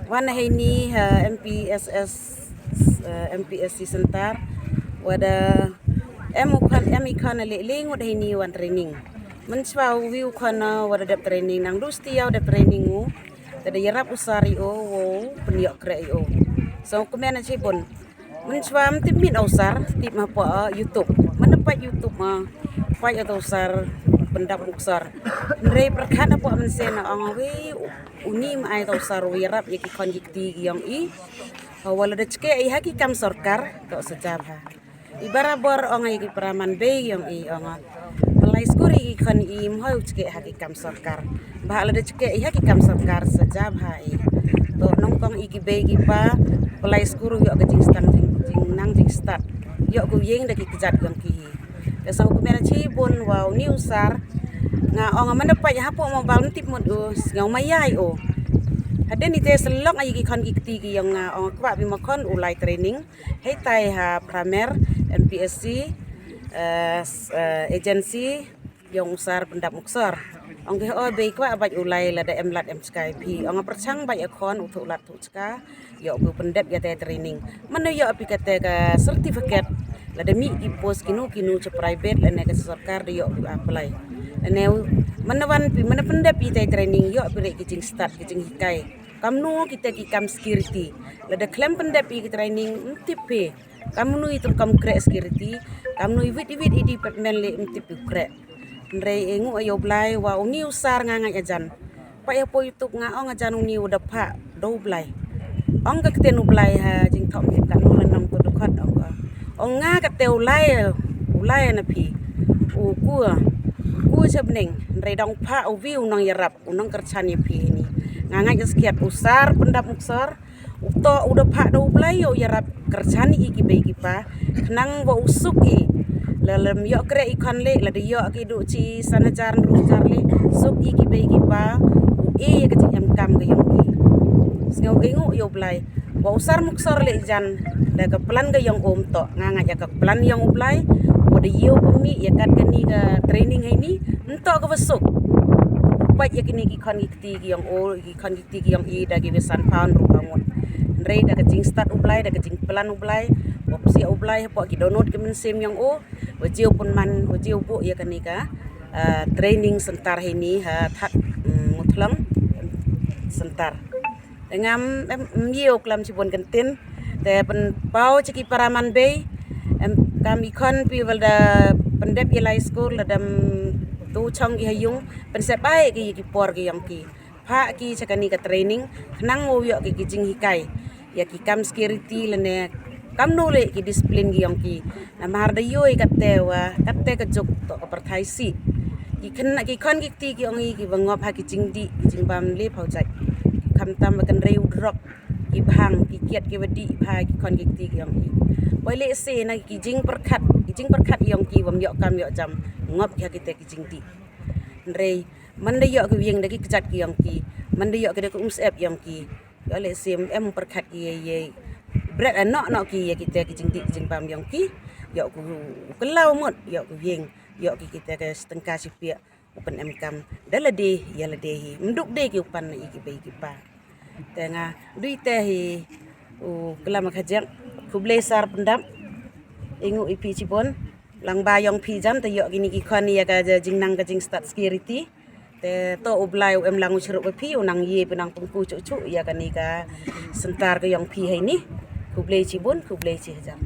Wana ini MPSC sentar wada em ikan leling wada ini wan training. Mencoba view kana wada dap training nang dusti yau dap training u. Tada yarap usari o wo peniok krei o. So kemana cipun? Mencoba mtipin usar tip apa YouTube. Menepat YouTube pai atau usar pendap uksar. Nrei perkat apa mensena angawi uni mai tau sar wirap yaki konjikti yang wala da cike haki kam sarkar to sejabha ibarabor ongai ki praman be yang onga malai skuri kan mohau cike haki kam sarkar bahala da cike haki kam sarkar sejabha to nongkong iki be ki pa malai skuru yo gajing stang jing nang jing start yo gu yeng da ki kejat yang ki sa hukumena cibun wow ni usar nga onga mendapat ya hapo mo bang tip mo ngau mayai o hade ni te selok ai ki kon ki yang nga onga kwa bi makon ulai training hei tai ha pramer MPSC agency yang usar pendap muksar ong ge o be kwa abaj ulai la da emlat sky p onga perchang bai akon utu lat tu ska yo bu pendap ya te training mana yo api kate ka certificate la da mi ki post kinu ce private la ne ka sarkar de yo apply Neu menawan pi mana pendap pi training yo pi kijing start kijing hikai kamnu kita ki kam security lada klaim pendap pi training mtip kamnu itu kam kre security kamnu iwit di department le mtip kre nrei engu ayo blai wa uni usar nganga ajan pa ya po youtube nga ong ajan uni udah pa do blai ong ka kten blai ha jing thom ki kan nulan nam to dokhat ong nga ka te ulai na pi u ku sebneng redong pa view nang yarap unang kercani pi ini ngangai sekiat usar pendap muksar uto udah pa do blai yo yarap kercani iki be iki pa nang wa usuki lalem yo kre ikan le la de yo ki du ci sanajar le suk iki be iki pa ke ci kam ke yong ki ngau ingu yo blai wa usar muksar le jan da ka plan ke yong to ngangai ya ka plan yong blai wada yo bumi ya kat kani ka training ini entok ke besuk pat ya kini ki kon ki yang ki kon ki yang da ki besan pound rupangun rei da kecing start ublai da kecing plan ublai opsi ublai po ki download ke mensim yang wajio pun man wajio bu ya kani ka training sentar ini ha that mutlang sentar dengan mio klam cibon kentin te pen pau ciki paraman bay kami kon pi walda pendep ilai school ladam tu chong gi hayung pensep ai ki por ki yang ki pha ki chakani ka training nang wo yo ki jing hikai ya ki kam security lene kam no le ki discipline gi yang ki na mar da yo ka tewa ka juk to ka perthai si ki kon ki ti ki ong ki bangop ha ki jing di jing bam le phau chai kam tam kan reu drop ki bhang ki kiat ki wadi pha ki kon ki ti ki yang ki Wale se na kijing perkat yang ki wam yok kam yok jam ngop ya kita kijing ti nrei manda yok ki yang daki kejat ki yang ki manda yok ki umsep yang ki wale se em perkat ki ye berat anak ki ya kita kijing ti kijing pam yang ki yok ku kelau mut yok ku yang yok ki kita ke setengah sipia upan em kam dalade ya lade menduk de ki upan iki be ki pa tengah dui teh kelam khajak kublai sar pendap ingu ipi cipon lang bayong pi jam te yo gini ki khani ya ka jing nang ka jing start security te to ublai em lang ushru pi unang ye penang pengku cu ya kani ka sentar ka yang pi hai ni kublai cibun kublai ci jam